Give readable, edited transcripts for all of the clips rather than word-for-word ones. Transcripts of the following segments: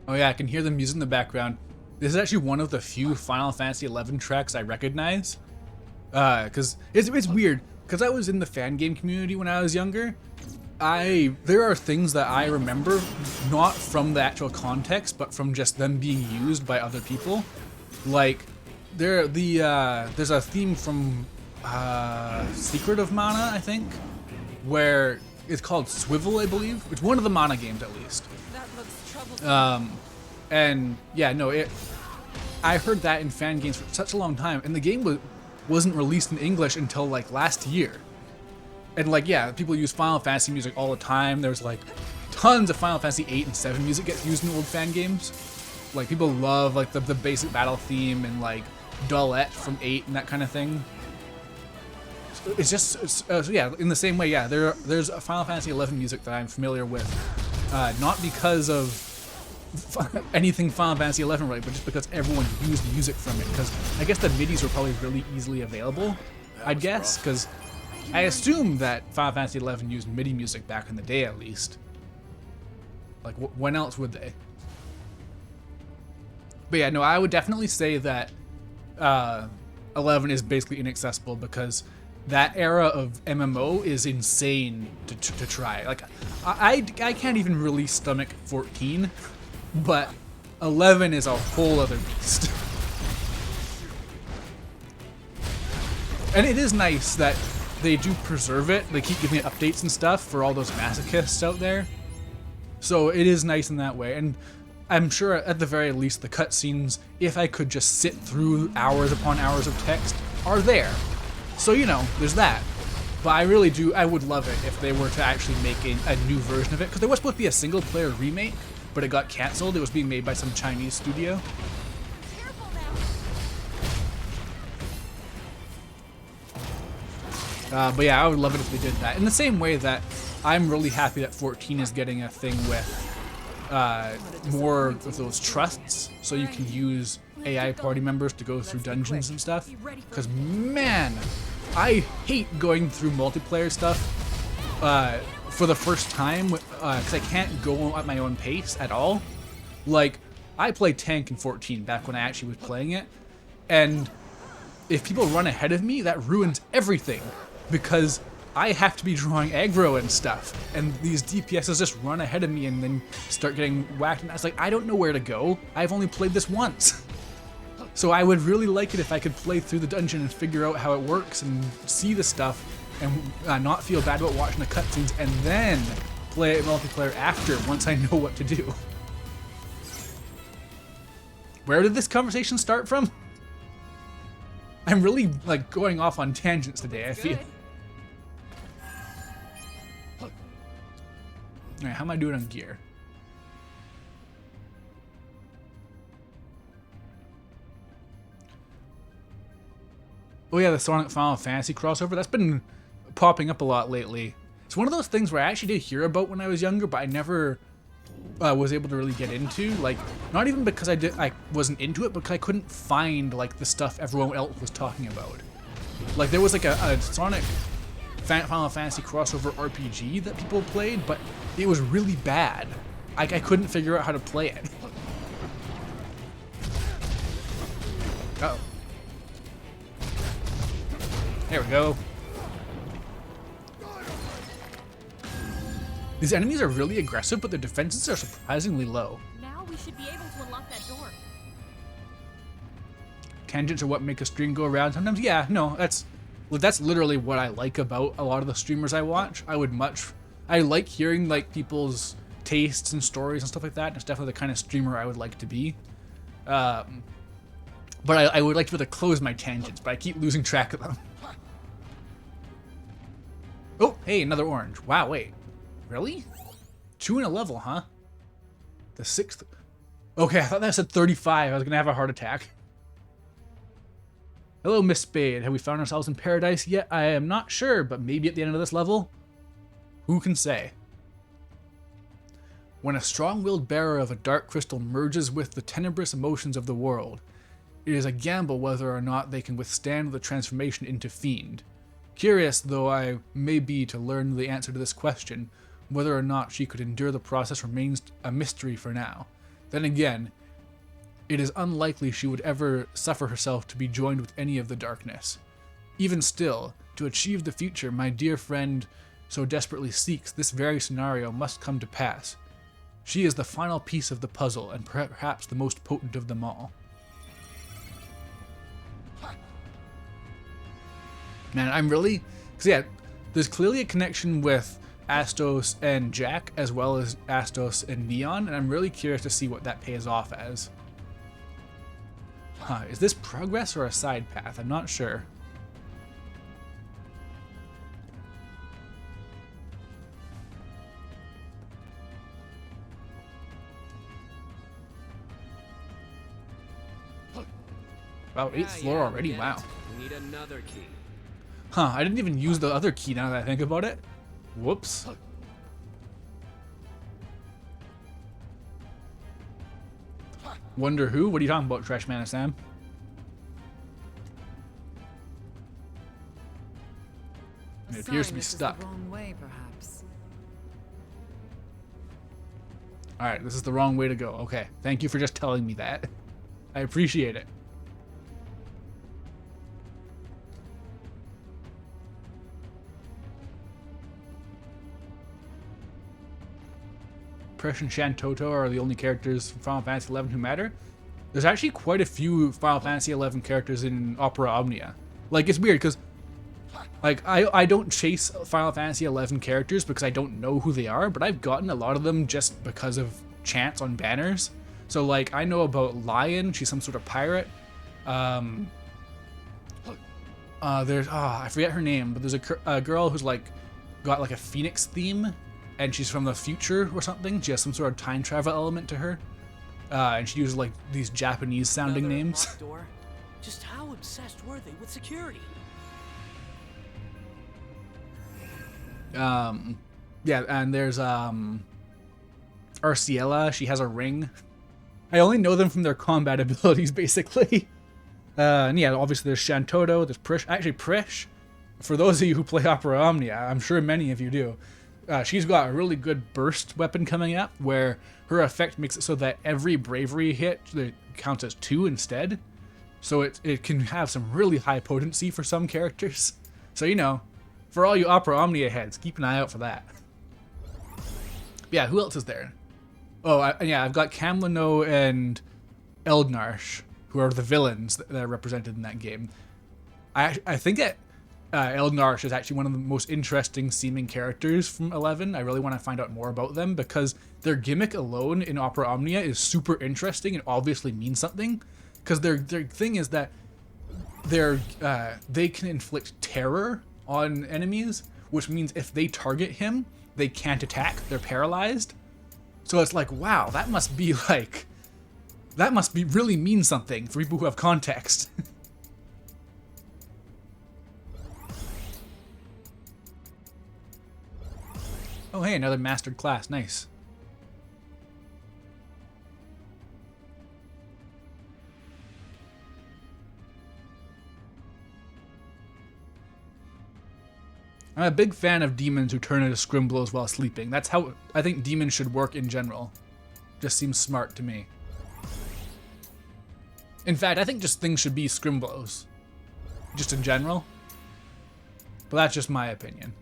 Oh yeah, I can hear the music in the background. This is actually one of the few Final Fantasy XI tracks I recognize. Cause it's weird. Cause I was in the fan game community when I was younger. There are things that I remember not from the actual context, but from just them being used by other people. Like there's a theme from Secret of Mana, I think, where it's called Swivel, I believe. It's one of the Mana games, at least. That looks troublesome. And yeah, no, I heard that in fan games for such a long time, and the game wasn't released in English until like last year. And like, yeah, people use Final Fantasy music all the time. There's like tons of Final Fantasy 8 and 7 music gets used in old fan games. Like people love like the basic battle theme and like Dullette from 8 and that kind of thing. It's just so yeah, in the same way, yeah, there's a Final Fantasy 11 music that I'm familiar with, not because of anything Final Fantasy 11 related, but just because everyone used music from it. Because I guess the MIDIs were probably really easily available, I'd guess, because I assume that Final Fantasy 11 used MIDI music back in the day, at least. Like, when else would they? But yeah, no, I would definitely say that 11 is basically inaccessible because that era of MMO is insane to try. Like, I can't even really stomach 14, but 11 is a whole other beast. And it is nice that they do preserve it. They keep giving it updates and stuff for all those masochists out there. So it is nice in that way. And I'm sure at the very least the cutscenes, if I could just sit through hours upon hours of text, are there. So, you know, there's that. But I would love it if they were to actually make a new version of it. Because there was supposed to be a single player remake, but it got cancelled. It was being made by some Chinese studio. But yeah, I would love it if they did that. In the same way that I'm really happy that 14 is getting a thing with more of those trusts, so you can use AI party members to go through dungeons and stuff. Because man, I hate going through multiplayer stuff for the first time because I can't go at my own pace at all. Like, I played tank in 14 back when I actually was playing it, and if people run ahead of me, that ruins everything because I have to be drawing aggro and stuff, and these DPSs just run ahead of me and then start getting whacked, and I was like, I don't know where to go. I've only played this once. So I would really like it if I could play through the dungeon and figure out how it works and see the stuff and not feel bad about watching the cutscenes and then play it multiplayer after once I know what to do. Where did this conversation start from? I'm really like going off on tangents today, I feel. Alright, how am I doing on gear? Oh yeah, the Sonic Final Fantasy crossover, that's been popping up a lot lately. It's one of those things where I actually did hear about when I was younger, but I never was able to really get into. Like, not even because I wasn't into it, because I couldn't find like the stuff everyone else was talking about. Like, there was like a Sonic Final Fantasy crossover RPG that people played, but it was really bad. I couldn't figure out how to play it. Uh-oh. There we go. These enemies are really aggressive, but their defenses are surprisingly low. Now we should be able to unlock that door. Tangents are what make a stream go around sometimes. Yeah, no, that's literally what I like about a lot of the streamers I watch. I like hearing like people's tastes and stories and stuff like that. It's definitely the kind of streamer I would like to be. But I would like to be able to close my tangents, but I keep losing track of them. Oh, hey, another orange. Wow, wait. Really? 2 in a level, huh? The 6th. Okay, I thought that said 35. I was gonna have a heart attack. Hello, Miss Spade. Have we found ourselves in paradise yet? I am not sure, but maybe at the end of this level? Who can say? When a strong-willed bearer of a dark crystal merges with the tenebrous emotions of the world, it is a gamble whether or not they can withstand the transformation into fiend. Curious though I may be to learn the answer to this question, whether or not she could endure the process remains a mystery for now. Then again, it is unlikely she would ever suffer herself to be joined with any of the darkness. Even still, to achieve the future my dear friend so desperately seeks, this very scenario must come to pass. She is the final piece of the puzzle, and perhaps the most potent of them all. Man, I'm really... Because yeah, there's clearly a connection with Astos and Jack, as well as Astos and Neon, and I'm really curious to see what that pays off as. Huh, is this progress or a side path? I'm not sure. Wow, 8th floor already? Wow. We need another key. Huh, I didn't even use the other key now that I think about it. Whoops. Wonder who? What are you talking about, Trash Man Sam? It appears to be stuck. Wrong way, perhaps. Alright, this is the wrong way to go. Okay, thank you for just telling me that. I appreciate it. Prish and Shantoto are the only characters from Final Fantasy XI who matter. There's actually quite a few Final Fantasy XI characters in Opera Omnia. Like, it's weird because, like, I don't chase Final Fantasy XI characters because I don't know who they are, but I've gotten a lot of them just because of chance on banners. So, like, I know about Lion. She's some sort of pirate. There's, I forget her name, but there's a girl who's, like, got, like, a phoenix theme. And she's from the future or something. She has some sort of time travel element to her. And she uses like these Japanese sounding names. Door? Just how obsessed were they with security? Yeah, and there's Arciela. She has a ring. I only know them from their combat abilities, basically. And yeah, obviously there's Shantoto, there's Prish. Actually, Prish, for those of you who play Opera Omnia, I'm sure many of you do. She's got a really good burst weapon coming up where her effect makes it so that every bravery hit counts as 2 instead. So it can have some really high potency for some characters. So, you know, for all you Opera Omnia heads, keep an eye out for that. Yeah, who else is there? Oh, I've got Kamlano and Eldnarsh, who are the villains that are represented in that game. I think that Eldnarsh is actually one of the most interesting seeming characters from 11. I really want to find out more about them because their gimmick alone in Opera Omnia is super interesting and obviously means something. Because their thing is that they can inflict terror on enemies, which means if they target him, they can't attack. They're paralyzed. So it's like, wow, that must really mean something for people who have context. Oh, hey, another mastered class. Nice. I'm a big fan of demons who turn into scrimblows while sleeping. That's how I think demons should work in general. Just seems smart to me. In fact, I think just things should be scrimblows. Just in general. But that's just my opinion.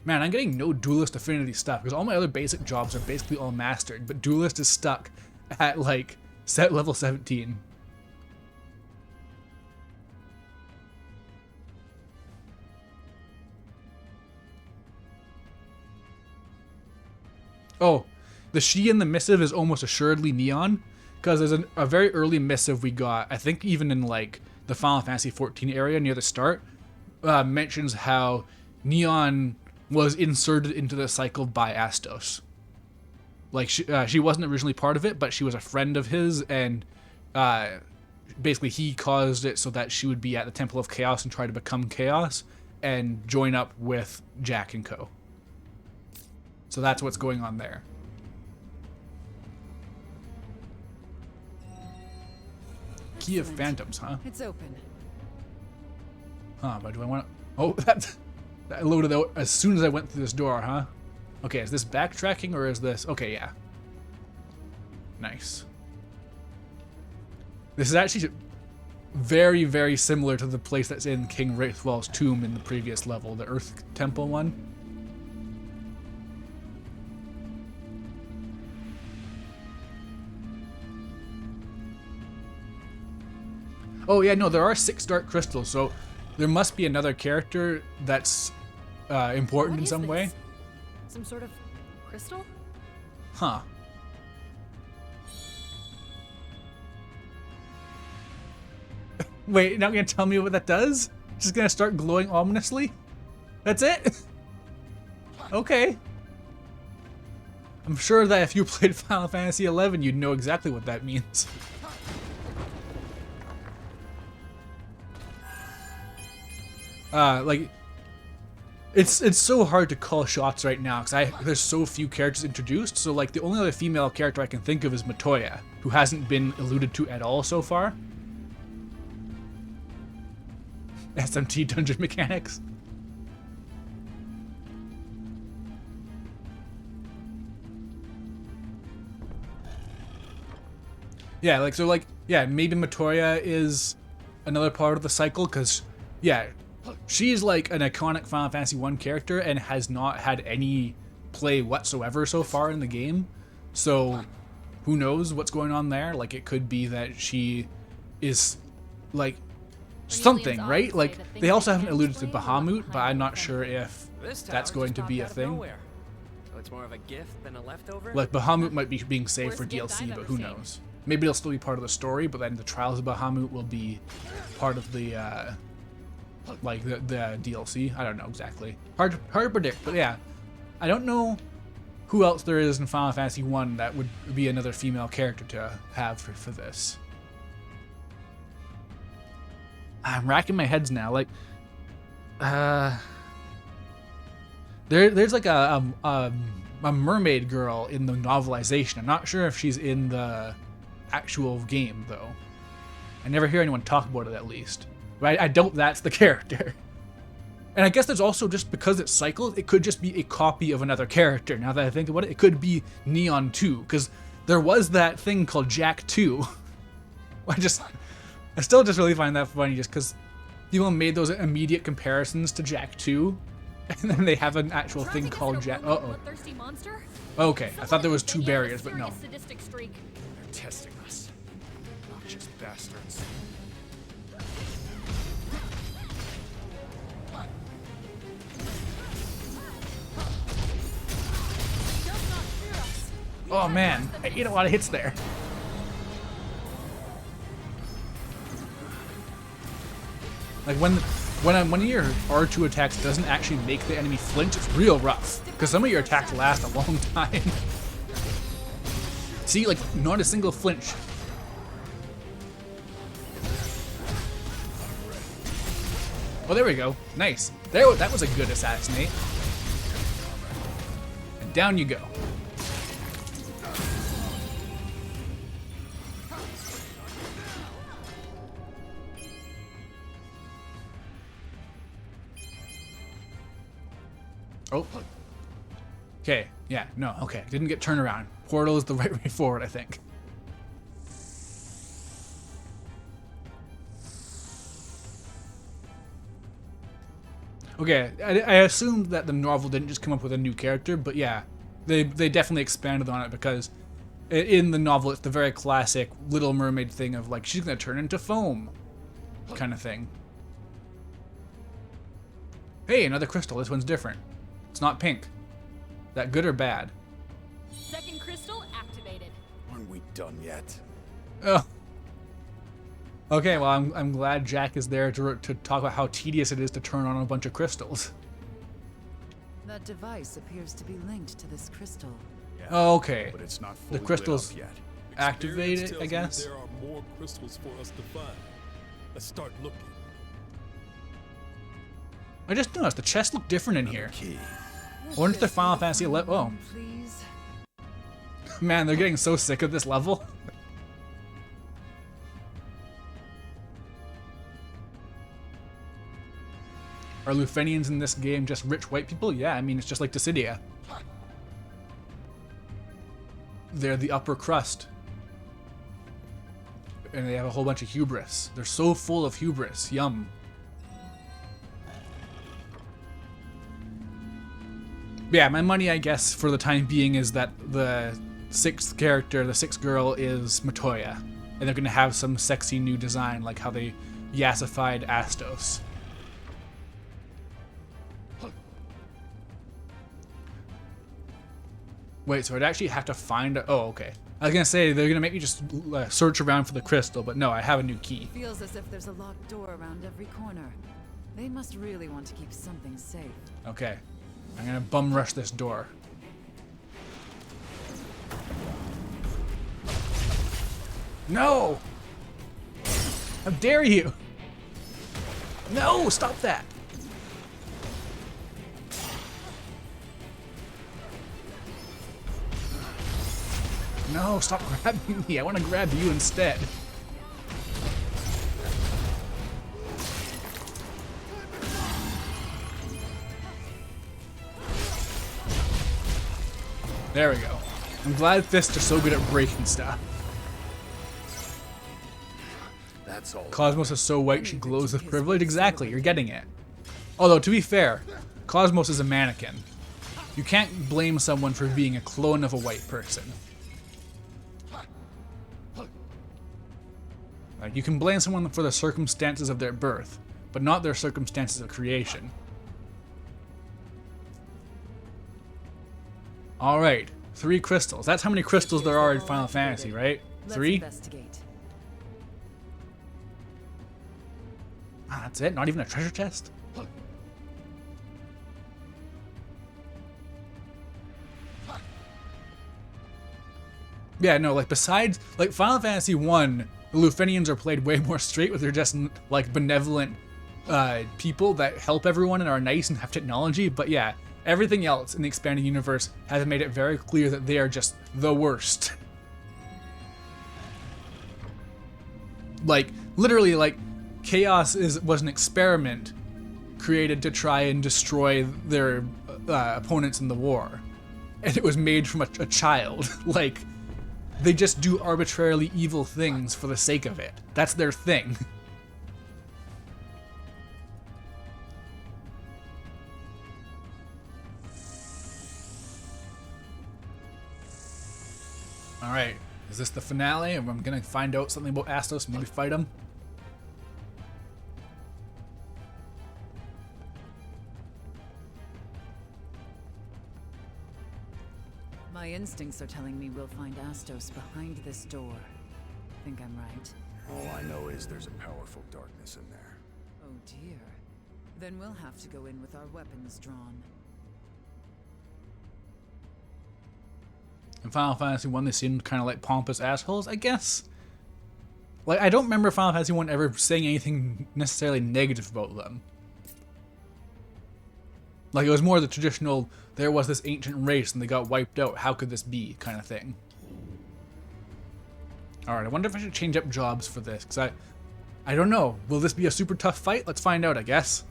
Man, I'm getting no Duelist Affinity stuff because all my other basic jobs are basically all mastered, but Duelist is stuck at like level 17. Oh, the she in the missive is almost assuredly Neon, because there's a very early missive we got, I think even in like the Final Fantasy 14 area near the start, mentions how Neon was inserted into the cycle by Astos. Like, she wasn't originally part of it, but she was a friend of his, and basically he caused it so that she would be at the Temple of Chaos and try to become Chaos and join up with Jack and co. So that's what's going on there. Key of Phantoms, huh? It's open. Huh, but do I want to... Oh, that loaded out as soon as I went through this door, huh? Okay, is this backtracking or is this... Okay, yeah. Nice. This is actually very, very similar to the place that's in King Wraithwell's tomb in the previous level, the Earth Temple one. Oh yeah, no, there are 6 dark crystals, so there must be another character that's important What in is some way. this? Some sort of crystal? Huh. Wait, you're not gonna tell me what that does? Just gonna start glowing ominously? That's it? Okay. I'm sure that if you played Final Fantasy XI, you'd know exactly what that means. Like, it's so hard to call shots right now because there's so few characters introduced. So like the only other female character I can think of is Matoya, who hasn't been alluded to at all so far. SMT dungeon mechanics. Yeah, like so like yeah, maybe Matoya is another part of the cycle because yeah, she's like an iconic Final Fantasy 1 character and has not had any play whatsoever so far in the game. So who knows what's going on there? Like it could be that she is like something, right? Like they also haven't alluded to Bahamut, but I'm not sure if This tower that's going just to be a popped out of thing. nowhere. So it's more of a gift than a leftover? Like Bahamut might be being saved Worst for gift DLC, I've but ever who seen. knows? Maybe it'll still be part of the story, but then the Trials of Bahamut will be part of the like the DLC. I don't know exactly. Hard to predict, but yeah, I don't know who else there is in Final Fantasy 1 that would be another female character to have for this. I'm racking my heads now. Like, there's like a mermaid girl in the novelization. I'm not sure if she's in the actual game though. I never hear anyone talk about it at least. But I doubt that's the character. And I guess there's also, just because it's cycled, it could just be a copy of another character. Now that I think about it, it could be Neon 2, because there was that thing called Jack 2. I still just really find that funny, just because people made those immediate comparisons to Jack 2, and then they have an actual thing called Jack. Bloodthirsty monster? Okay, I thought there was 2 barriers, but no. Sadistic streak. They're testing us. Noxious bastards. Does not fear us. Oh man, I ate a lot of hits there. Like when one of your R2 attacks doesn't actually make the enemy flinch, it's real rough. Because some of your attacks last a long time. See, like not a single flinch. Oh, there we go. Nice. That was a good assassinate. And down you go. Oh. Okay. Yeah. No. Okay. Didn't get turned around. Portal is the right way forward, I think. Okay. I assumed that the novel didn't just come up with a new character, but yeah, they definitely expanded on it because in the novel it's the very classic Little Mermaid thing of like she's gonna turn into foam, kind of thing. Hey, another crystal. This one's different. It's not pink. That good or bad? Second crystal activated. Aren't we done yet? Oh. Okay, well, I'm glad Jack is there to talk about how tedious it is to turn on a bunch of crystals. That device appears to be linked to this crystal. Yeah, Oh, okay. but it's not The fully crystals lit up yet. activate Experience it, I tells me guess. there are more crystals for us to find. Let's start looking. I just noticed the chests look different in here. Key. I wonder if they're Final Fantasy 11. Oh, Please. man, they're getting so sick of this level. Are Lufenians in this game just rich white people? Yeah, I mean, it's just like Dissidia. they're the upper crust. And they have a whole bunch of hubris. They're so full of hubris. Yum. Yeah, my money, I guess, for the time being is that the sixth character, the sixth girl, is Matoya. And they're going to have some sexy new design, like how they yassified Astos. Wait, so I'd actually have to find a... Oh, okay. I was going to say, they're going to make me just search around for the crystal, but no, I have a new key. Feels as if there's a locked door around every corner. They must really want to keep something safe. Okay. I'm going to bum rush this door. No! How dare you! No! Stop that! No, stop grabbing me. I want to grab you instead. There we go. I'm glad fists are so good at breaking stuff. That's all. Cosmos is so white she glows with privilege. Exactly, you're getting it. Although, to be fair, Cosmos is a mannequin. You can't blame someone for being a clone of a white person. Like, you can blame someone for the circumstances of their birth, but not their circumstances of creation. Alright, 3 crystals. That's how many crystals there are in Final Fantasy, right? Let's 3? investigate. Ah, that's it? Not even a treasure chest? Yeah, no, like, besides, like, Final Fantasy 1, the Lufenians are played way more straight, where they're just, like, benevolent people that help everyone and are nice and have technology, but yeah, everything else in the expanded universe has made it very clear that they are just the worst. Like, literally, like, Chaos was an experiment created to try and destroy their opponents in the war. And it was made from a child. Like, they just do arbitrarily evil things for the sake of it. That's their thing. Alright, is this the finale? I'm gonna find out something about Astos, maybe fight him? My instincts are telling me we'll find Astos behind this door. Think I'm right? All I know is there's a powerful darkness in there. Oh dear. Then we'll have to go in with our weapons drawn. In Final Fantasy 1, they seemed kind of like pompous assholes, I guess. Like, I don't remember Final Fantasy 1 ever saying anything necessarily negative about them. Like, it was more the traditional, there was this ancient race and they got wiped out, how could this be, kind of thing. Alright, I wonder if I should change up jobs for this, because I don't know. Will this be a super tough fight? Let's find out, I guess.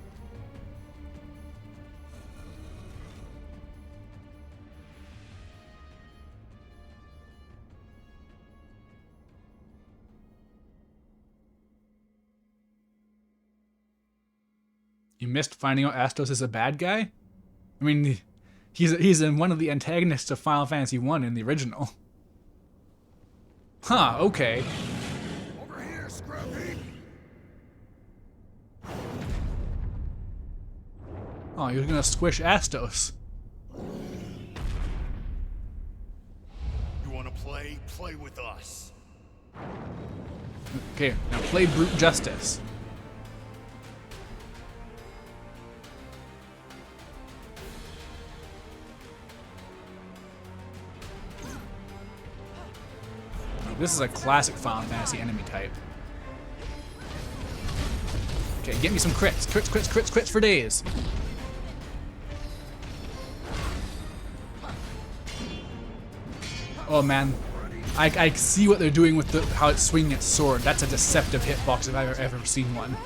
You missed finding out Astos is a bad guy? I mean, he's in one of the antagonists of Final Fantasy 1 in the original. Huh, okay. Over here, Scruffy! Oh, you're gonna squish Astos. You wanna play? Play with us. Okay, now play brute justice. This is a classic Final Fantasy enemy type. Okay, get me some crits. Crits, crits, crits, crits for days. Oh man, I see what they're doing with how it's swinging its sword. That's a deceptive hitbox if I've ever seen one. That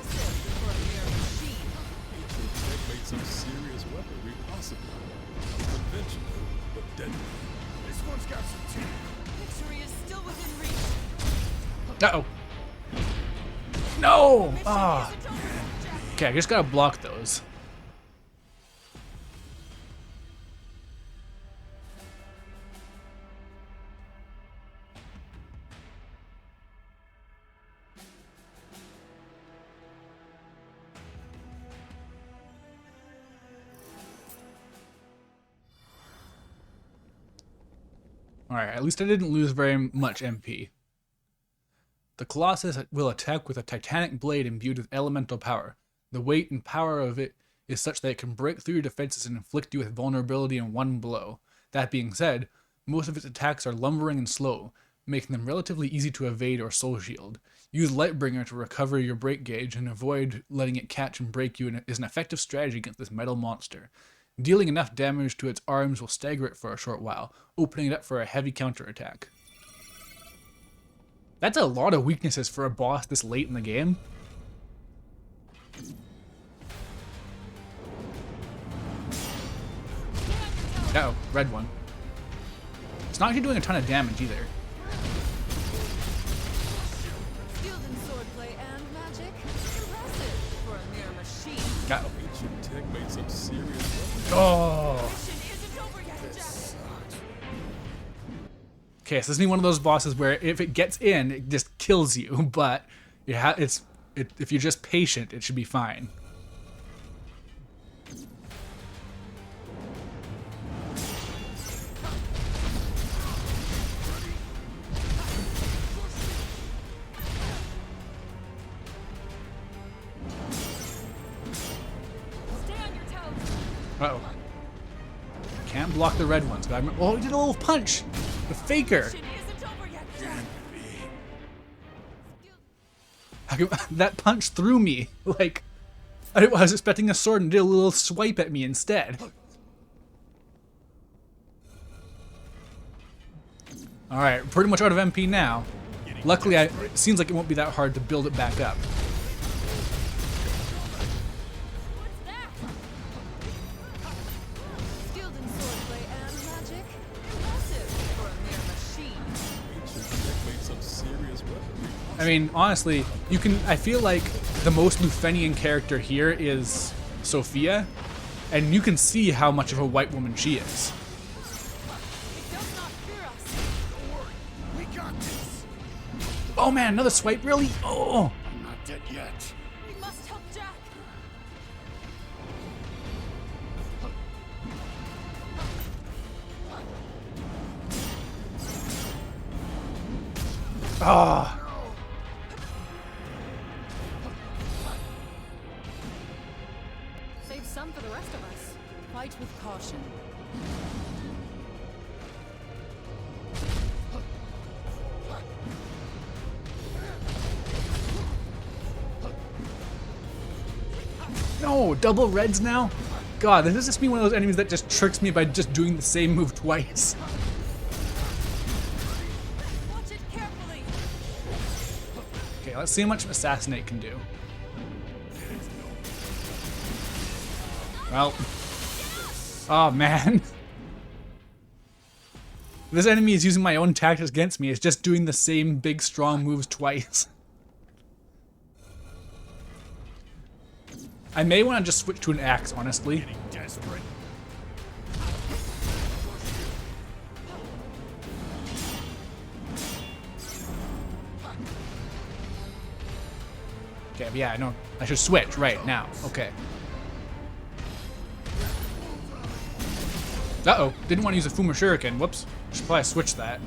makes some serious weaponry possible. Conventional, but deadly. This one's got some teeth. Uh-oh. No! Ah. Okay, I just gotta block those. Alright, at least I didn't lose very much MP. The Colossus will attack with a titanic blade imbued with elemental power. The weight and power of it is such that it can break through your defenses and inflict you with vulnerability in one blow. That being said, most of its attacks are lumbering and slow, making them relatively easy to evade or soul shield. Use Lightbringer to recover your break gauge and avoid letting it catch and break you is an effective strategy against this metal monster. Dealing enough damage to its arms will stagger it for a short while, opening it up for a heavy counterattack. That's a lot of weaknesses for a boss this late in the game. Uh-oh, red one. It's not actually doing a ton of damage either. Skilled in swordplay and magic. Impressive for a mere machine. Uh-oh. Ancient tech made some serious weapons. Oh. Okay, so this is one of those bosses where if it gets in, it just kills you. But if you're just patient, it should be fine. Stay on your toes. Uh-oh. Can't block the red ones. Oh, he did a little punch. The faker. How come, that punch threw me. Like, I was expecting a sword and did a little swipe at me instead. Alright, pretty much out of MP now. Luckily, it seems like it won't be that hard to build it back up. Skilled in swordplay and magic. Impressive for a mere machine. Ancient tech made some serious weapons. I mean, honestly, I feel like the most Lufenian character here is Sophia, and you can see how much of a white woman she is. It does not fear us. We got this. Oh man, another swipe, really? Oh! I'm not dead yet. We must help Jack. Ah! Save some for the rest of us. Fight with caution. No, double reds now? God, this is just me one of those enemies that just tricks me by just doing the same move twice. Watch it carefully. Okay, let's see how much Assassinate can do. Well. Oh man. This enemy is using my own tactics against me. It's just doing the same big strong moves twice. I may want to just switch to an axe, honestly. Getting desperate. Okay, but yeah, I know. I should switch right now. Okay. Uh-oh. Didn't want to use a Fuma Shuriken. Whoops. Should probably switch that.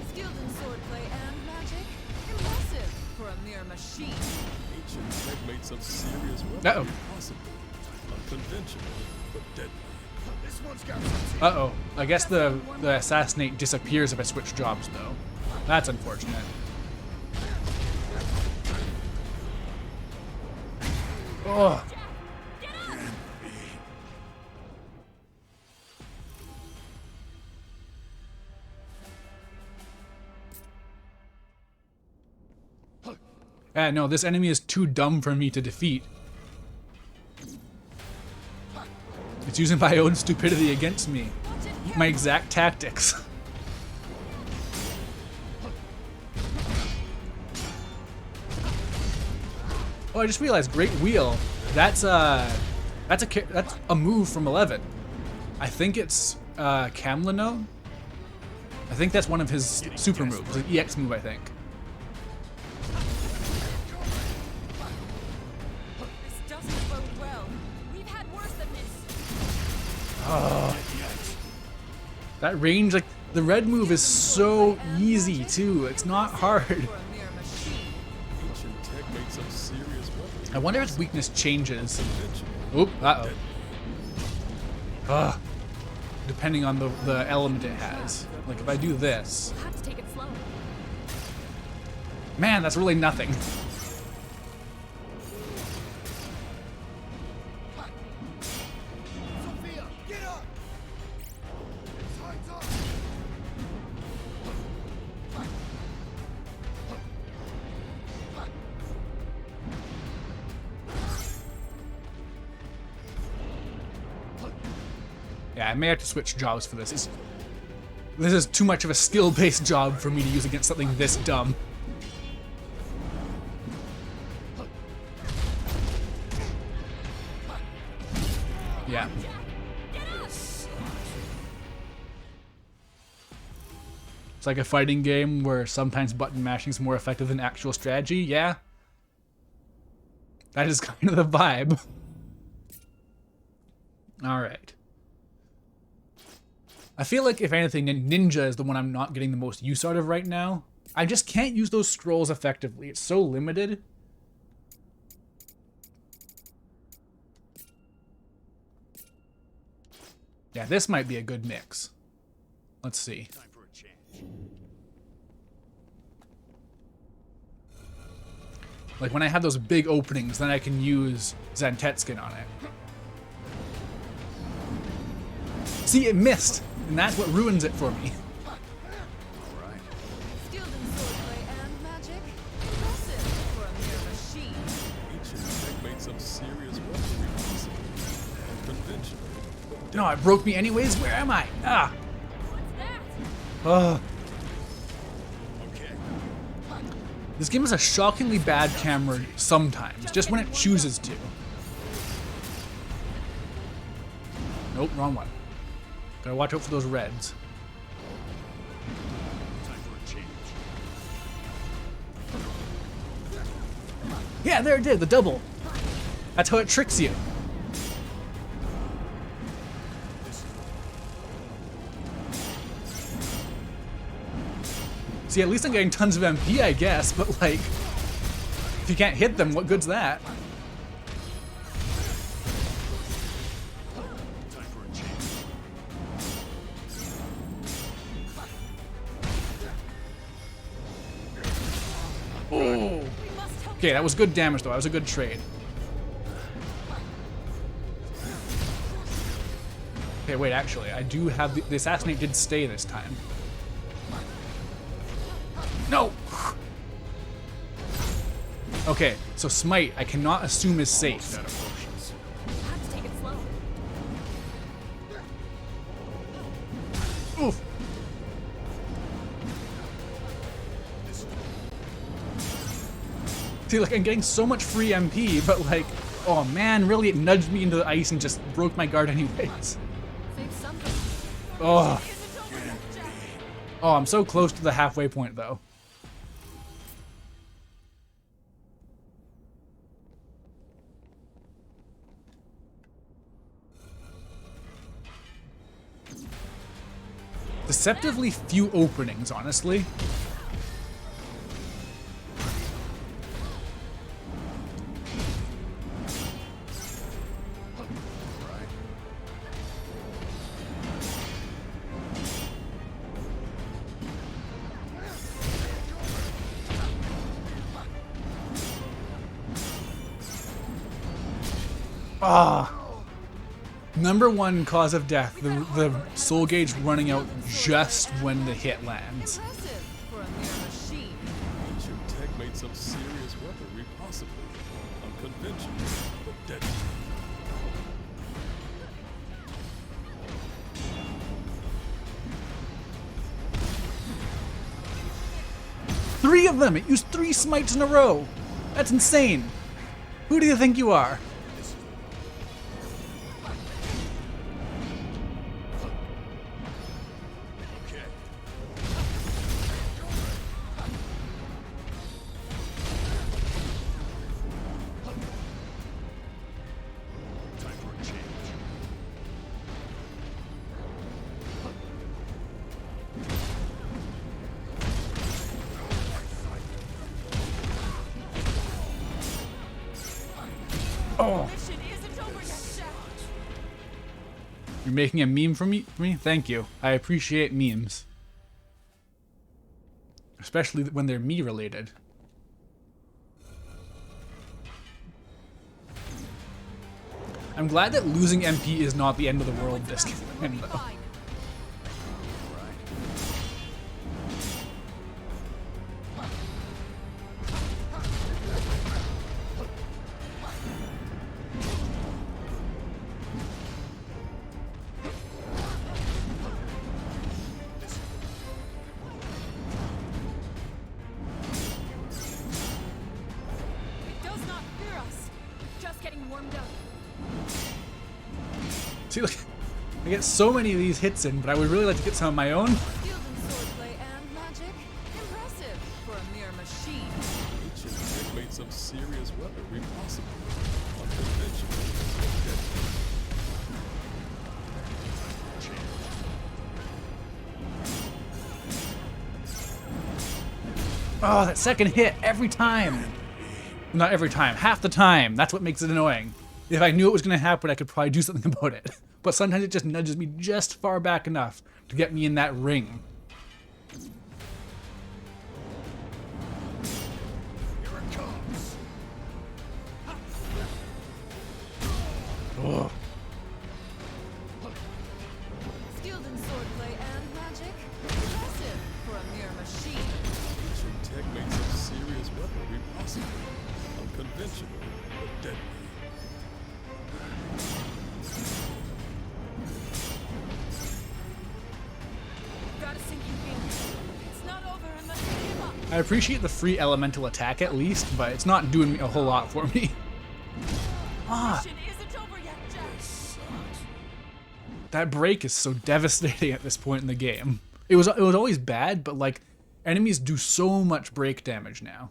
Skilled in swordplay and magic. Impressive for a mere machine. Ancient tech made some serious weapons. Uh-oh. Possible. Unconventional, but deadly. This one's got some. Uh-oh. I guess the Assassinate disappears if I switch jobs, though. That's unfortunate. Oh. No, this enemy is too dumb for me to defeat. It's using my own stupidity against me. My exact tactics. I just realized Great Wheel. That's a move from 11. I think it's Camlino. I think that's one of his super moves, an EX move, I think. This doesn't bode well. We've had worse than this. Oh. That range, like, the red move is so easy, too. It's not hard. For a mere machine. Ancient tech made some serious weaponry. I wonder if its weakness changes. Oop, uh-oh. Ugh. Depending on the element it has. Like, if I do this... We'll have to take it slow. Man, that's really nothing. Sophia, get up! Time's up! Yeah, I may have to switch jobs for this. This is too much of a skill-based job for me to use against something this dumb. Yeah. It's like a fighting game where sometimes button mashing is more effective than actual strategy. Yeah. That is kind of the vibe. Alright. I feel like, if anything, Ninja is the one I'm not getting the most use out of right now. I just can't use those scrolls effectively. It's so limited. Yeah, this might be a good mix. Let's see. Time for a change. Like, when I have those big openings, then I can use Zantetskin on it. See, it missed! And that's what ruins it for me. Skilled in swordplay and magic. Impressive for a mere machine. Ancient tech made some serious weaponry possible. Unconventional. No, it broke me anyways. Where am I? Ah! What's that? Ugh. Okay. This game has a shockingly bad camera sometimes, just when it chooses to. Nope, wrong one. Gotta watch out for those reds. Time for a change. Yeah, there it did, the double. That's how it tricks you. See, at least I'm getting tons of MP, I guess, but like, if you can't hit them, what good's that? Time for a change. Oh. We must help. Okay, that was good damage though. That was a good trade. Okay, wait, actually, I do have the assassinate did stay this time. No! Okay, so smite, I cannot assume is safe. Out of potions. We'll have to take it slow. Oof. See, like, I'm getting so much free MP, but like, oh man, really, it nudged me into the ice and just broke my guard anyways. Save something. Oh, Isn't over yet, Jack. oh, I'm so close to the halfway point though. Deceptively few openings, honestly. Ah. Number one cause of death, the soul gauge running out just when the hit lands. Impressive for a mere machine. Ancient tech made some serious weaponry possible. Unconventional, but deadly. Three of them! It used 3 smites in a row! That's insane! Who do you think you are? Okay. Time for a change. Oh, Mission isn't over yet, Jack. you're making a meme for me? Thank you. I appreciate memes. Especially when they're me related. I'm glad that losing MP is not the end of the world this game, though. Fine. It does not fear us. Just getting warmed up. See, look, I get so many of these hits in, but I would really like to get some of my own. Skilled in swordplay and magic. Impressive for a mere machine. Ancient tech made some serious weaponry possible. Unconventional. Yet Oh, that second hit every time. Not every time, half the time. That's what makes it annoying. If I knew it was going to happen, I could probably do something about it. But sometimes it just nudges me just far back enough to get me in that ring. Here it comes. Oh. Skilled in swordplay and magic. Impressive for a mere machine. ancient tech made some serious weaponry possible. Unconventional, but deadly. Got a sinking feeling. It's not over unless we give up. I appreciate the free elemental attack at least, but it's not doing a whole lot for me. Ah, Mission isn't over yet, Jack. that break is so devastating at this point in the game. It was always bad, but like enemies do so much break damage now.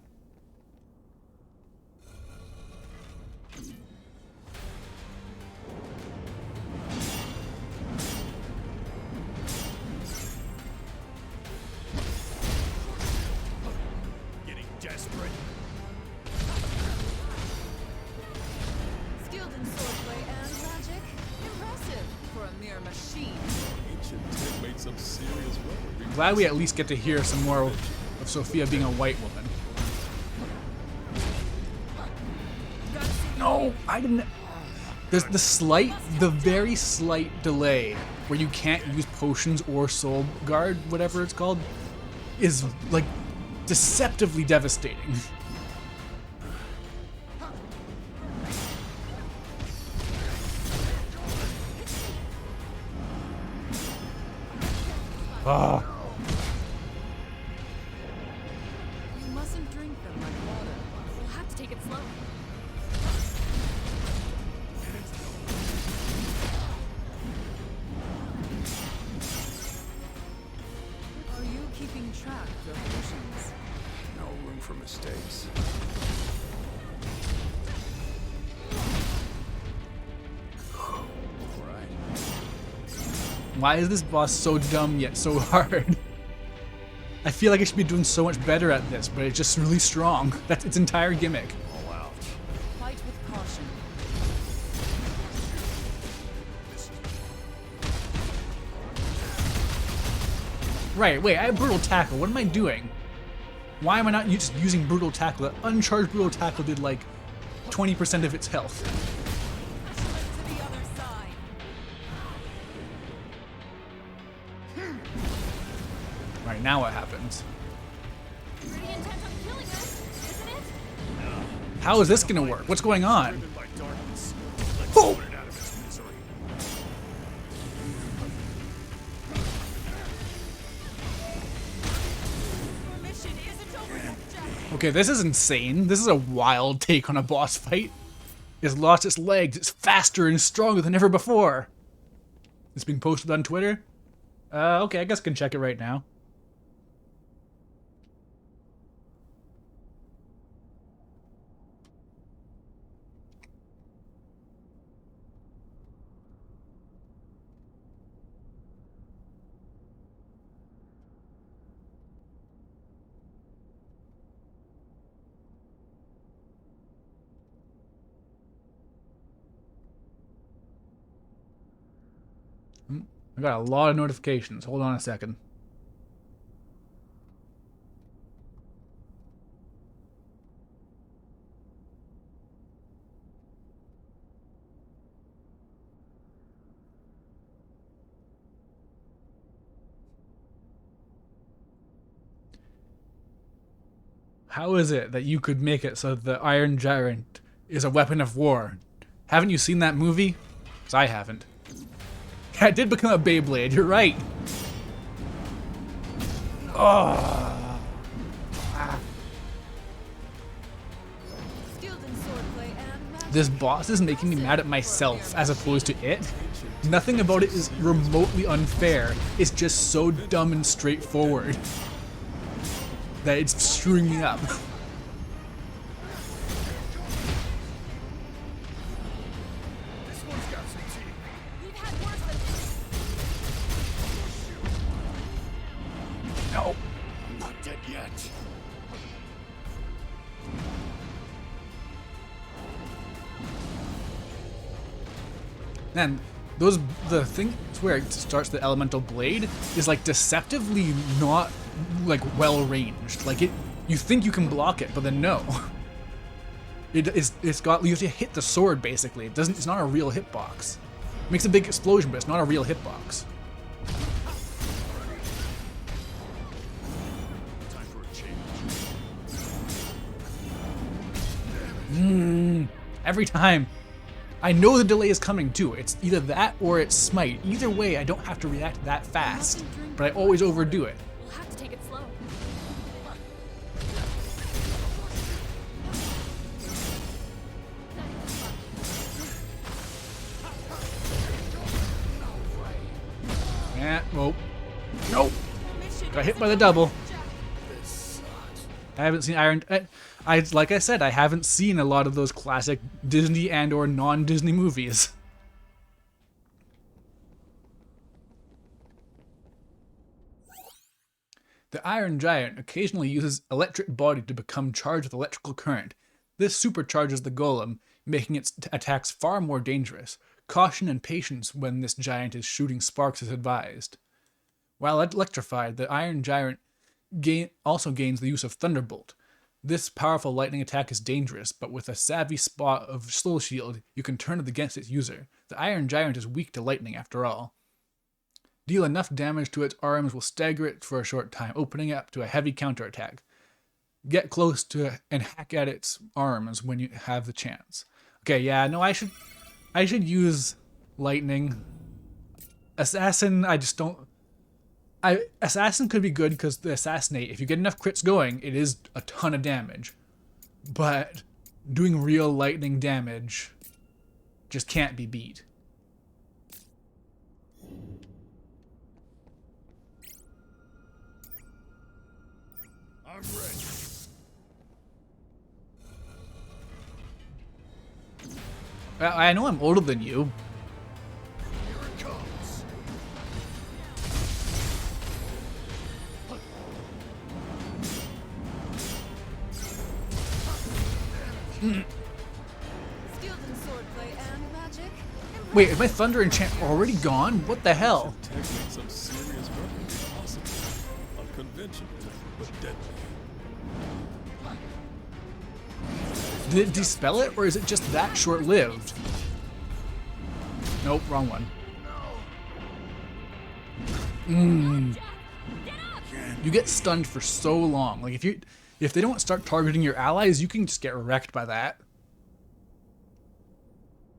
Getting desperate. Skilled in swordplay and magic. Impressive for a mere machine. Ancient tech made some serious weaponry. Glad we at least get to hear some more of Sophia being a white woman. Got a sinking No, I didn't. There's the very slight delay where you can't use potions or soul guard, whatever it's called, is like deceptively devastating. Ah, You mustn't drink them like water. We'll have to take it slow. Are you keeping track of your potions? No room for mistakes. All right. why is this boss so dumb yet so hard? I feel like I should be doing so much better at this, but it's just really strong. That's its entire gimmick. All out. Fight with caution. Right, wait, I have Brutal Tackle. What am I doing? Why am I not just using Brutal Tackle? That uncharged Brutal Tackle did like 20% of its health. Flip to the other side. Alright, now what happens? Pretty intent on killing us, isn't it? How is this gonna work? What's going on? Driven by darkness. Let's Oh! put it out of its misery. Your mission isn't over yet, Jack. Okay, this is insane. This is a wild take on a boss fight. It's lost its legs. It's faster and stronger than ever before. It's being posted on Twitter. Okay, I guess I can check it right now. I got a lot of notifications. Hold on a second. How is it that you could make it so the Iron Giant is a weapon of war? Haven't you seen that movie? 'Cause I haven't. Yeah, it did become a Beyblade, you're right. Oh. Skilled in swordplay and magic. This boss is making me mad at myself as opposed to it. Nothing about it is remotely unfair. It's just so dumb and straightforward that it's screwing me up. This one's got some teeth. We've had worse than No. I'm not dead yet. Man, the thing where it starts the elemental blade is like deceptively not like well ranged. Like you think you can block it, but then no. It's got, you have to hit the sword basically. It's not a real hitbox. It makes a big explosion, but it's not a real hitbox. Time for a change. Every time. I know the delay is coming too. It's either that or it's smite. Either way, I don't have to react that fast, but I always overdo it. we'll have to take it slow. Yeah, well, nope. Got hit by the double. I haven't seen Iron. Like I said, I haven't seen a lot of those classic Disney and/or non-Disney movies. The Iron Giant occasionally uses electric body to become charged with electrical current. This supercharges the golem, making its attacks far more dangerous. Caution and patience when this giant is shooting sparks is advised. While electrified, the Iron Giant also gains the use of Thunderbolt. This powerful lightning attack is dangerous, but with a savvy spot of Soul Shield, you can turn it against its user. The Iron Giant is weak to lightning after all. Deal enough damage to its arms will stagger it for a short time, opening up to a heavy counterattack. Get close to and hack at its arms when you have the chance. Okay, yeah, no, I should use lightning. Assassin, I just don't. Assassin could be good because the assassinate, if you get enough crits going, it is a ton of damage. But doing real lightning damage just can't be beat. I'm ready. Well, I know I'm older than you. Here it comes. Skilled in swordplay and magic. Wait, is my thunder enchant already gone? What the hell? Tech makes some serious weaponry possible. Unconventional, but deadly. Did it dispel it, or is it just that short-lived? Nope, wrong one. You get stunned for so long. Like if they don't start targeting your allies, you can just get wrecked by that.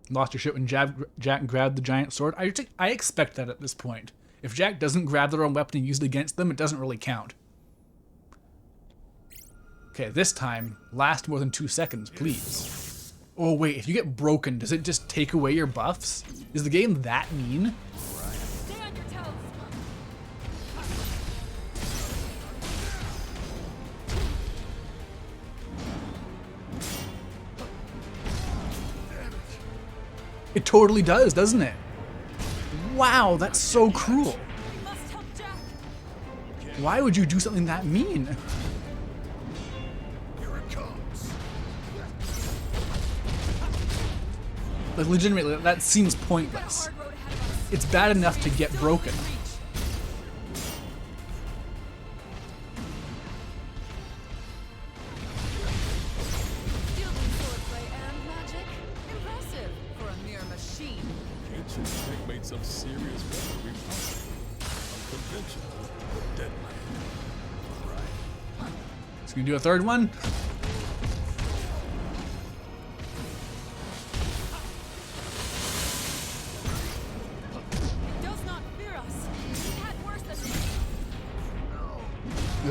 Lost your shit when Jack grabbed the giant sword. I expect that at this point. If Jack doesn't grab their own weapon and use it against them, it doesn't really count. Okay, this time, last more than 2 seconds, please. Oh wait, if you get broken, does it just take away your buffs? Is the game that mean? Stay on your toes. It totally does, doesn't it? Wow, that's so cruel. We must help Jack. Why would you do something that mean? Here it comes. Like legitimately, that seems pointless. Hard road ahead of us. It's bad enough to get broken. Reach. Shielding swordplay and magic. Impressive for a mere machine. Ancient tech made some serious weaponry possible. Unconventional, but deadly. So we do a third one. It does not fear us. We've had worse than this.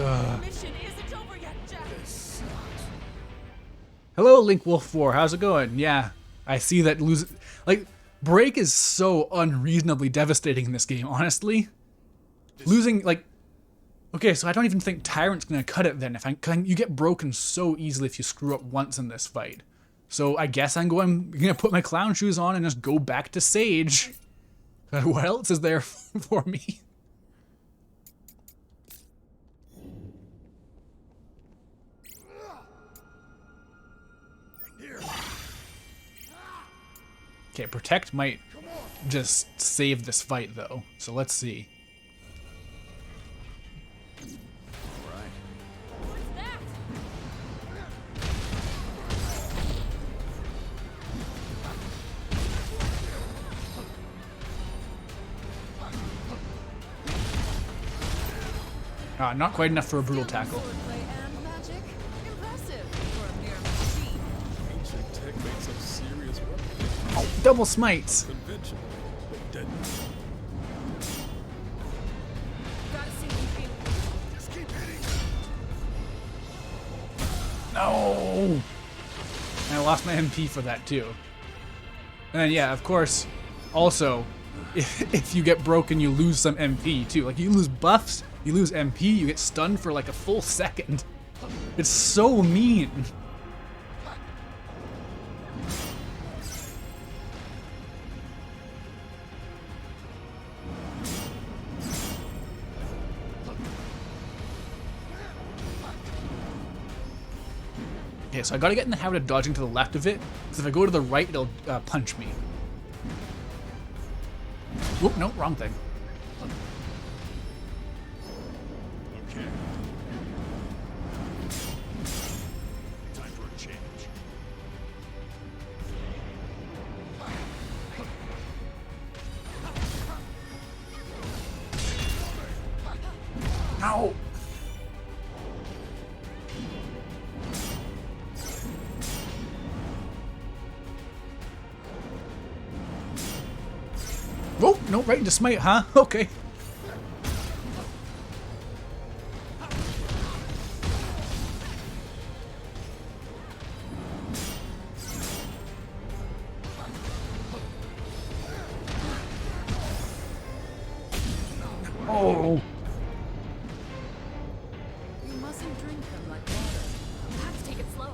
Ugh. Mission isn't over yet, Jack. Hello, Link Wolf 4. How's it going? Yeah, I see that like, break is so unreasonably devastating in this game, honestly. Losing, like, okay, so I don't even think Tyrant's gonna cut it then. You get broken so easily if you screw up once in this fight. So I guess I'm gonna put my clown shoes on and just go back to Sage. What else is there for me? Okay, Protect might just save this fight though, so let's see. What's that? Not quite enough for a brutal tackle. Swordplay and magic. Impressive for a mere machine. Ancient tech made some serious weaponry. Oh, double smites. Conventional, but deadly. Gotta see them feel. Just keep hitting. No! And I lost my MP for that too. And then yeah, of course, also, if you get broken, you lose some MP too. Like you lose buffs, you lose MP, you get stunned for like a full second. It's so mean. Okay, so I gotta get in the habit of dodging to the left of it, because if I go to the right, it'll punch me. Whoop, no, wrong thing. Okay. Time for a change. No! Oh, no, right into smite, huh? Okay. Oh. You mustn't drink them like water. You have to take it slow.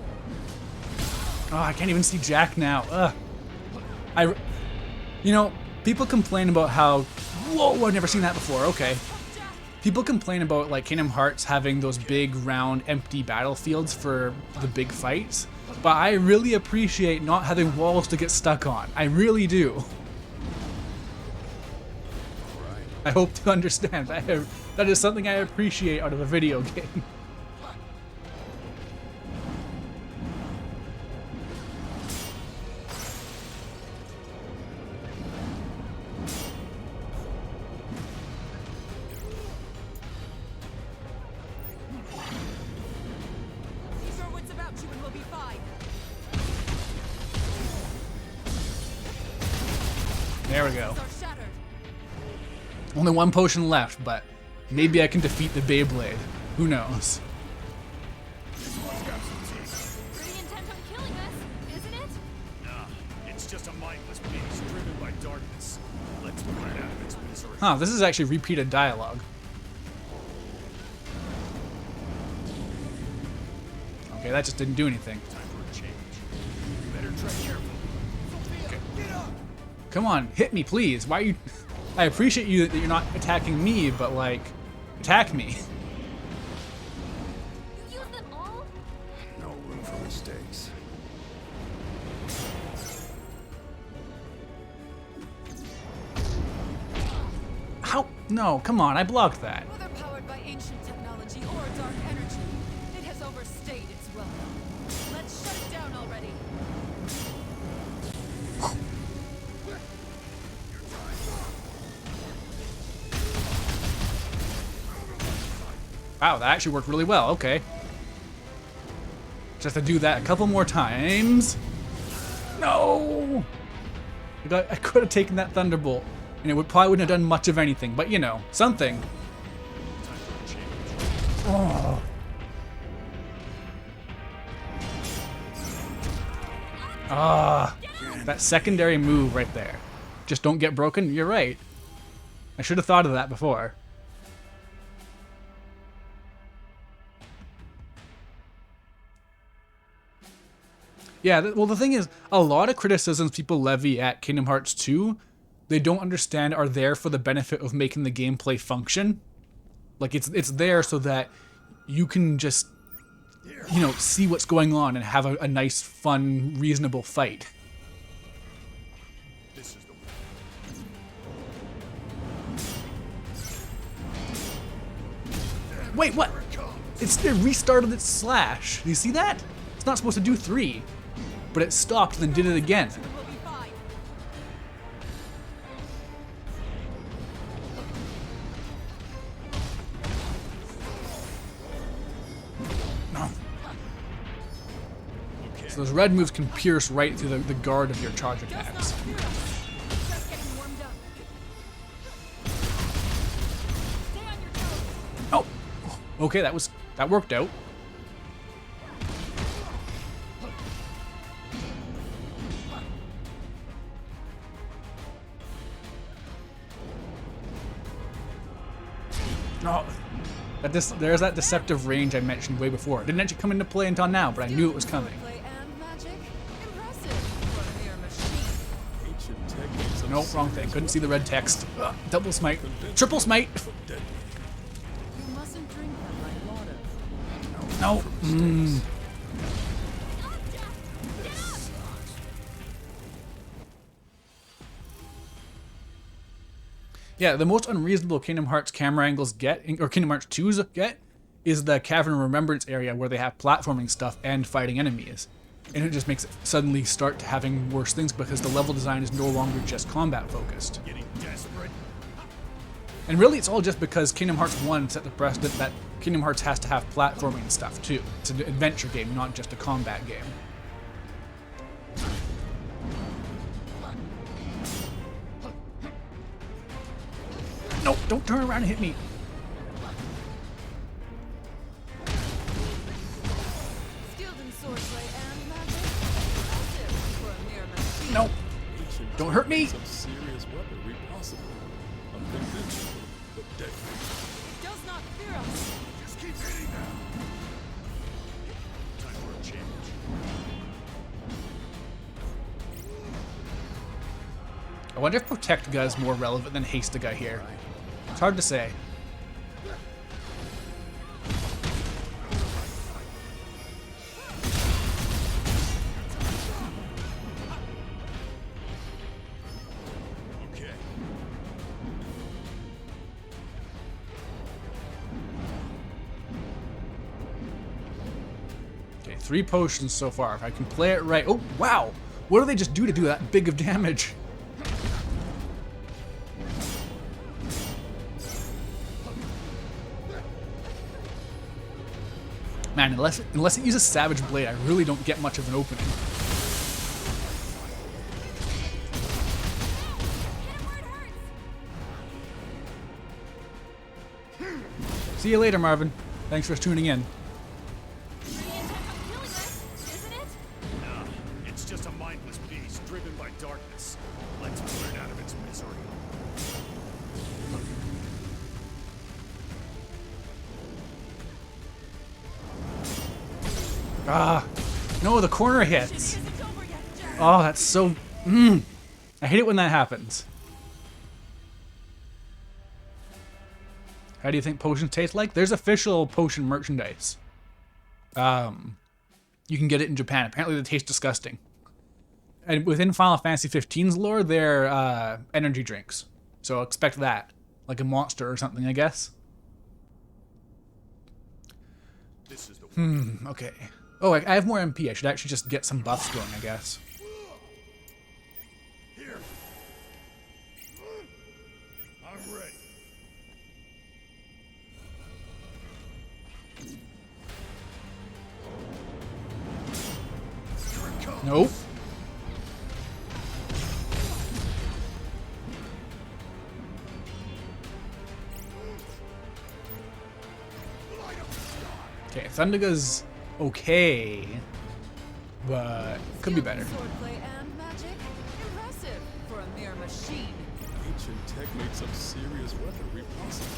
Oh, I can't even see Jack now. Ugh. You know, people complain about how, whoa, I've never seen that before. Okay. People complain about like Kingdom Hearts having those big, round, empty battlefields for the big fights, but I really appreciate not having walls to get stuck on. I really do. I hope to understand. That is something I appreciate out of a video game. Keep your wits about you and we'll be fine. There we go. Are shattered. Only one potion left, but maybe I can defeat the Beyblade. Who knows? Pretty intent on killing us, isn't it? Huh, this is actually repeated dialogue. Okay, that just didn't do anything. Time for a change. You better tread carefully. Sophia, get up! Come on, hit me, please. Why are you... I appreciate you that you're not attacking me, but, like, attack me. You use them all? No room for mistakes. How? No, come on, I blocked that. Whether powered by ancient technology or dark energy, it has overstayed its welcome. Let's shut it down already. Wow, that actually worked really well. Okay. Just to do that a couple more times. No! I could have taken that Thunderbolt, and it probably wouldn't have done much of anything, but you know, something. Time for a change. Oh. Ah, that secondary move right there. Just don't get broken. You're right. I should have thought of that before. Yeah, well, the thing is, a lot of criticisms people levy at Kingdom Hearts 2, they don't understand are there for the benefit of making the gameplay function. Like, it's there so that you can just, you know, see what's going on and have a nice, fun, reasonable fight. This is the Wait, what? It restarted its slash. Do you see that? It's not supposed to do 3. But it stopped and then did it again. We'll be fine. No. So those red moves can pierce right through the guard of your charge Does not attacks. fear us. Just getting warmed up. Stay on your toes. Oh, okay, that worked out. No, there's that deceptive range I mentioned way before. It didn't actually come into play until now, but I knew it was coming. Swordplay and magic? Impressive for a mere machine. Ancient tech made some Nope, wrong thing. serious Couldn't see the red text. Ugh, double smite. Conventional. Triple smite. Deadly. You mustn't drink that like water. No. Mm. Yeah, the most unreasonable Kingdom Hearts camera angles get, or Kingdom Hearts 2's get, is the Cavern of Remembrance area where they have platforming stuff and fighting enemies. And it just makes it suddenly start having worse things because the level design is no longer just combat focused. getting desperate. And really it's all just because Kingdom Hearts 1 set the precedent that Kingdom Hearts has to have platforming and stuff too. It's an adventure game, not just a combat game. No, don't turn around and hit me. Skilled in swordplay and magic? Impressive for a mere machine. No. Ancient Don't tech hurt me. made some serious weaponry possible. Unconventional, but deadly. Does not fear us. Just keep hitting them. Time for a change. I wonder if Protect Guy is more relevant than Haste Guy here. It's hard to say. Okay. Okay, 3 potions so far. If I can play it right. Oh, wow! What do they just do to do that big of damage? Man, unless it uses Savage Blade, I really don't get much of an opening. See you later, Marvin. Thanks for tuning in. Nah, it's just a mindless beast driven by darkness. Let's put it out of its misery. Ah, no, the corner hits. Isn't over yet, Jack. Oh, that's so... I hate it when that happens. How do you think potions taste like? There's official potion merchandise. You can get it in Japan. Apparently they taste disgusting. And within Final Fantasy 15's lore, they're energy drinks. So expect that. Like a monster or something, I guess. This is the one. Okay. Oh, I have more MP. I should actually just get some buffs going, I guess. Here. I'm ready. Here it comes. Nope. Light up the sky. Okay, Thunderga's okay, but could be better. Swordplay and magic? Impressive for a mere machine. Ancient tech made some serious weaponry possible.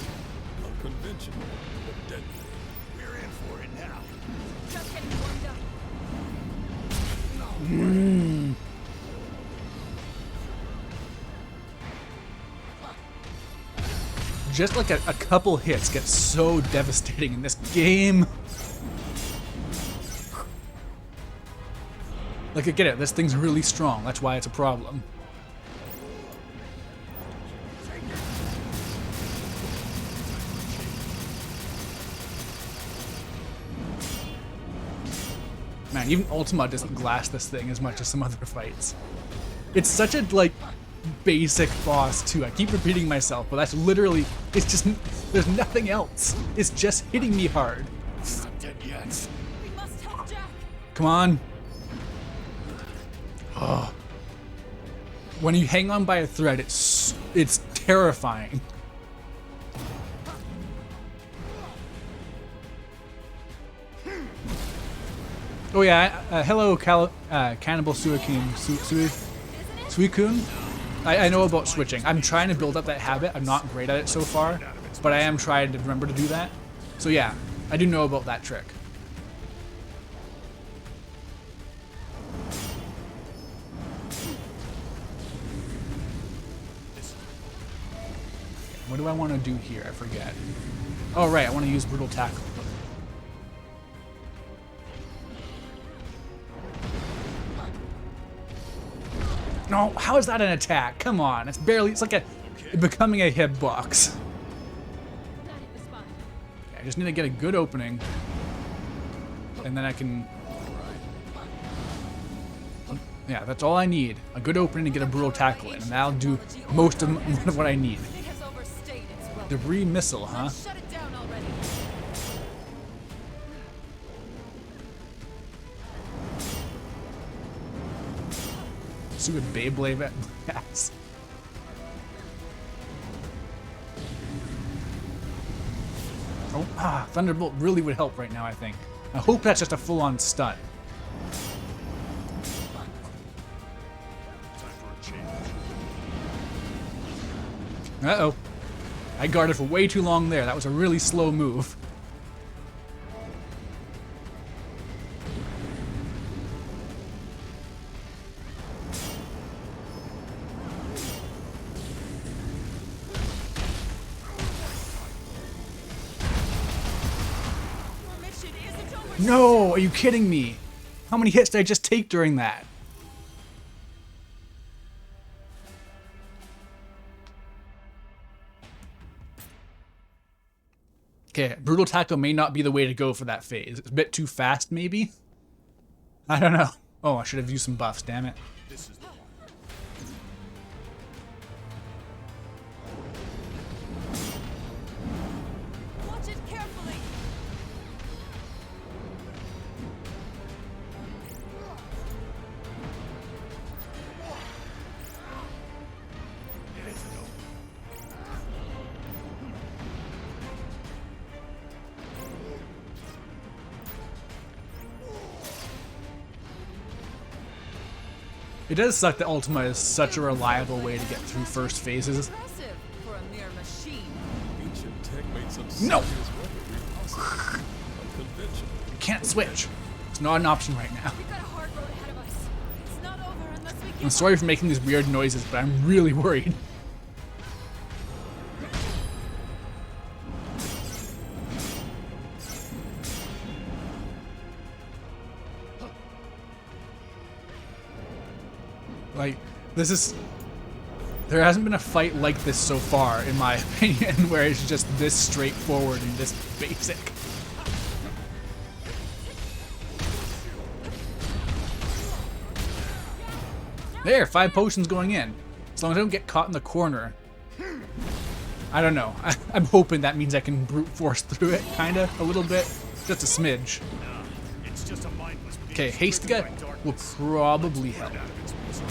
Unconventional, but deadly. We're in for it now. Just getting warmed up. Just like a couple hits get so devastating in this game. Like, I get it, this thing's really strong. That's why it's a problem. Man, even Ultima doesn't glass this thing as much as some other fights. It's such a, like, basic boss, too. I keep repeating myself, but that's literally, it's just, there's nothing else. It's just hitting me hard. Not dead yet. We must help Jack. Come on. Oh. When you hang on by a thread, it's terrifying. Oh yeah, hello Cannibal Suicune. I know about switching. I'm trying to build up that habit. I'm not great at it so far, but I am trying to remember to do that. So yeah, I do know about that trick. What do I want to do here? I forget. Oh right, I want to use Brutal Tackle. No, how is that an attack? Come on, it's barely, it's like becoming a hitbox. Not hit the spot. I just need to get a good opening. And then I can... Yeah, that's all I need. A good opening to get a Brutal Tackle in, and that'll do most of what I need. It has overstayed its welcome. Debris Missile, huh? Shut it down already. Stupid Beyblade at ass. Oh, Thunderbolt really would help right now, I think. I hope that's just a full-on stun. Time for a change. Uh-oh. I guarded for way too long there. That was a really slow move. Our mission isn't over. No, are you kidding me? How many hits did I just take during that? Okay, Brutal Tackle may not be the way to go for that phase. It's a bit too fast, maybe? I don't know. Oh, I should have used some buffs, damn it. This is the one. Watch it carefully. It isn't over. It does suck that Ultima is such a reliable way to get through first phases. Impressive for a mere machine. Ancient tech made some No. serious weaponry possible. Unconventional. Can't switch. It's not an option right now. We've got a hard road ahead of us. It's not over unless we I'm get sorry for making these weird noises, but I'm really worried. Like, this is... There hasn't been a fight like this so far, in my opinion, where it's just this straightforward and this basic. There, 5 potions going in. As long as I don't get caught in the corner. I don't know. I'm hoping that means I can brute force through it, kinda, a little bit. Just a smidge. It's just a mindless beast Okay, Hastia driven by will darkness. probably help. Out of its misery.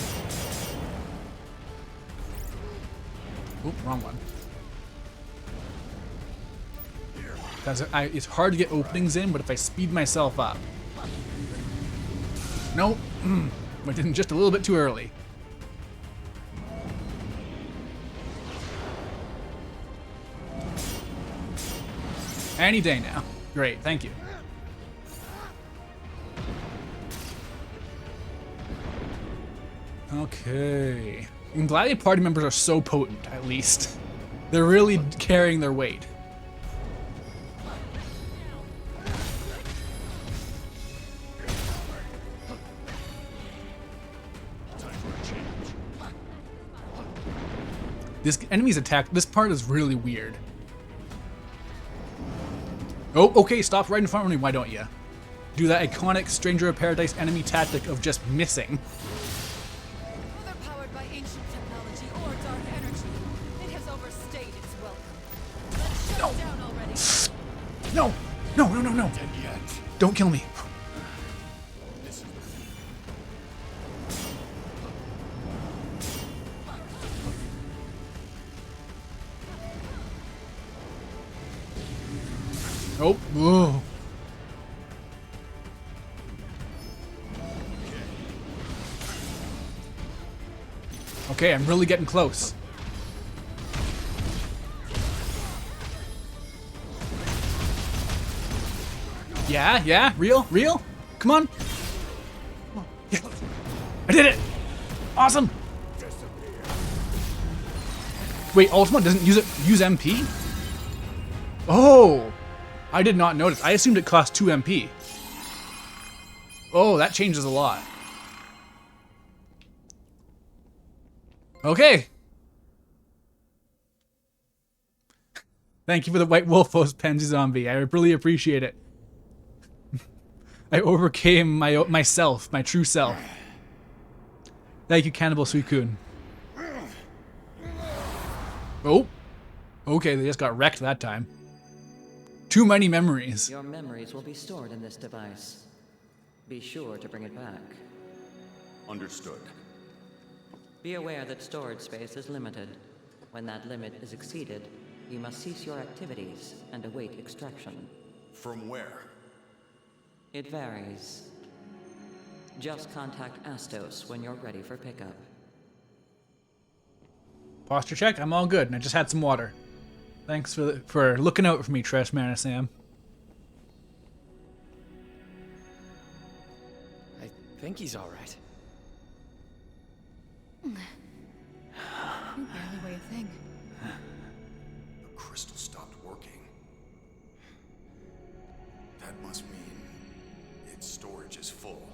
Oop, wrong one. Because it's hard to get openings in, but if I speed myself up. Nope. Went in just a little bit too early. Any day now. Great, thank you. Okay. I'm glad the party members are so potent, at least. They're really carrying their weight. Time for a change. This enemy's attack, this part is really weird. Oh, okay, stop right in front of me, why don't you? Do that iconic Stranger of Paradise enemy tactic of just missing. Whether powered by ancient technology or dark energy, it has overstayed its welcome. Let's shut it down already. No! No, no, no, no! And yet, Don't kill me. this is Oh, whoa. Okay, I'm really getting close. Yeah, yeah, real, real? Come on. Yeah. I did it! Awesome! Wait, Ultima doesn't use MP? Oh! I did not notice. I assumed it cost 2 MP. Oh, that changes a lot. Okay. Thank you for the White Wolf host, Pansy Zombie. I really appreciate it. I overcame myself, my true self. Thank you, Cannibal Suicune. Oh. Okay, they just got wrecked that time. Too many memories. Your memories will be stored in this device. Be sure to bring it back. understood. Be aware that storage space is limited. When that limit is exceeded, you must cease your activities and await extraction. From where? It varies. Just contact Astos when you're ready for pickup. Posture check. I'm all good, and I just had some water. Thanks for looking out for me, Trash Man Sam. I think he's all right. You barely weigh a thing. The crystal stopped working. That must mean its storage is full.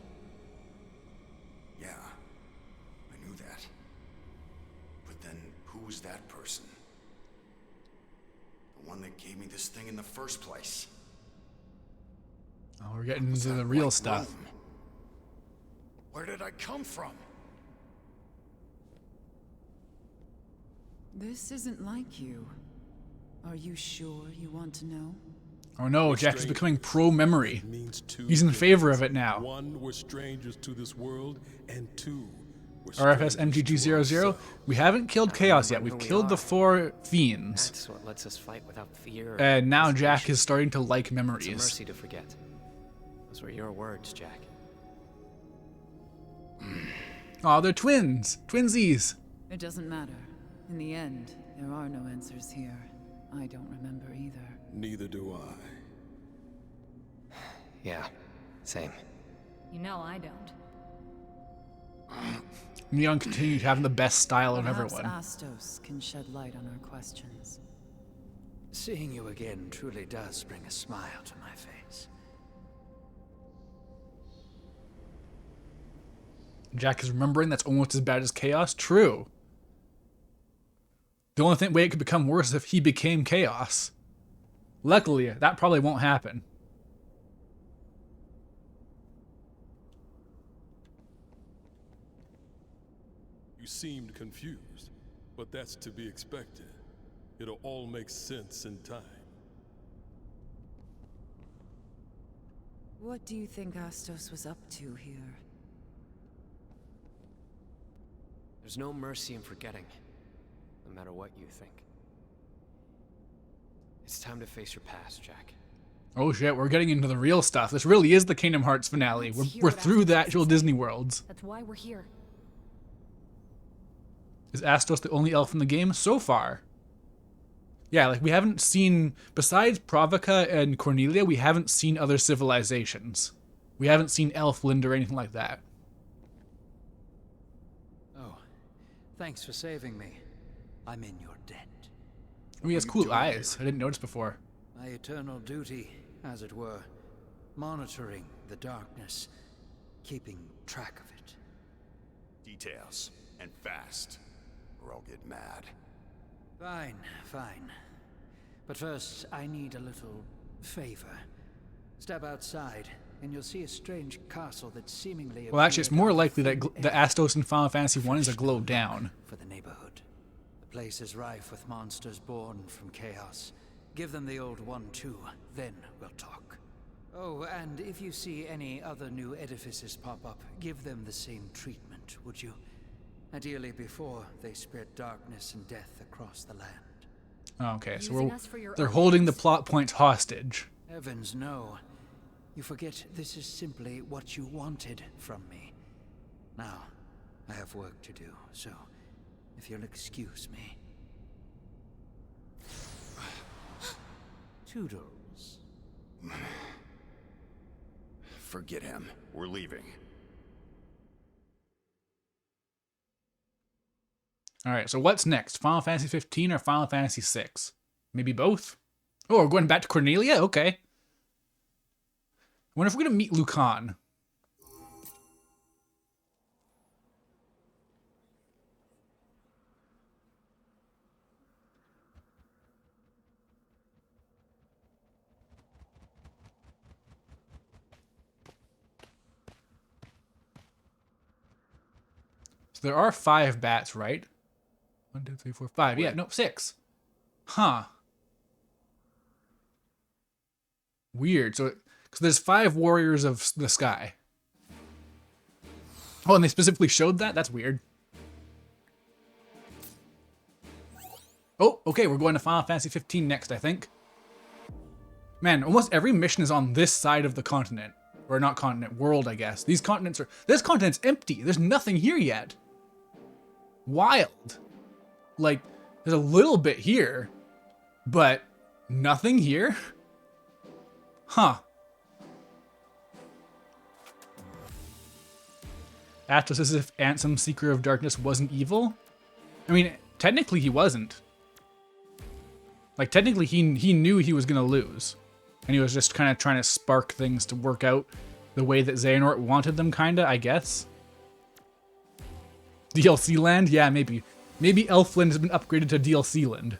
Yeah, I knew that. But then, who's that person? The one that gave me this thing in the first place. Oh, we're getting Was into that the real White stuff. Room? Where did I come from? This isn't like you. Are you sure you want to know? Oh no, Jack is becoming pro-memory. Means two He's in things. favor of it now. One, we're strangers to this world, and two, we're RFS strangers to MGG00. ourselves. We haven't killed Chaos yet. remember We've who we killed the are. 4 fiends. That's what lets us fight without fear. or And now Jack hesitation. is starting to like It's a memories. mercy to forget. Those were your words, Jack. Aw, they're twins. Twinsies. It doesn't matter. In the end, there are no answers here. I don't remember either. Neither do I. Yeah, same. You know I don't. Neon continued having the best style of Perhaps everyone. Astos can shed light on our questions. Seeing you again truly does bring a smile to my face. Jack is remembering that's almost as bad as Chaos. True. The only way it could become worse is if he became Chaos. Luckily, that probably won't happen. You seemed confused, but that's to be expected. It'll all make sense in time. What do you think Astos was up to here? There's no mercy in forgetting, no matter what you think. It's time to face your past, Jack. Oh shit, we're getting into the real stuff. This really is the Kingdom Hearts finale. We're through the actual Disney worlds. That's why we're here. Is Astos the only elf in the game? So far. Yeah, like we haven't seen, besides Provoca and Cornelia, we haven't seen other civilizations. We haven't seen Elfland or anything like that. Oh, thanks for saving me. I'm in your debt. Oh, he has cool eyes. I didn't notice before. My eternal duty, as it were, monitoring the darkness, keeping track of it. Details, and fast, or I'll get mad. Fine, fine. But first, I need a little favor. Step outside, and you'll see a strange castle that seemingly... Well, actually, it's more likely that the Astos in Final Fantasy 1 is a glow down. For the neighborhood. The place is rife with monsters born from chaos. Give them the old one too, then we'll talk. Oh, and if you see any other new edifices pop up, give them the same treatment, would you? Ideally before they spread darkness and death across the land. Okay, so Using us for your they're own holding the plot points hostage. Heavens, no. You forget this is simply what you wanted from me. Now, I have work to do, so if you'll excuse me. Toodles. Forget him. We're leaving. Alright, so what's next? Final Fantasy 15 or Final Fantasy 6? Maybe both? Oh, we're going back to Cornelia? Okay. I wonder if we're going to meet Lucan. So there are 5 bats, right? 1, 2, 3, 4, 5. Yeah, no, 6. Huh. Weird. So, because there's 5 warriors of the sky. Oh, and they specifically showed that? That's weird. Oh, okay, we're going to Final Fantasy 15 next, I think. Man, almost every mission is on this side of the continent. Or not continent, world, I guess. These continents are... This continent's empty. There's nothing here yet. Wild. Like, there's a little bit here, but nothing here? Huh. Astos as if Ansem, Seeker of Darkness, wasn't evil? I mean, technically he wasn't. Like, technically he knew he was gonna lose. And he was just kind of trying to spark things to work out the way that Xehanort wanted them, kinda, I guess. DLC land? Yeah, maybe. Maybe Elfland has been upgraded to DLC land.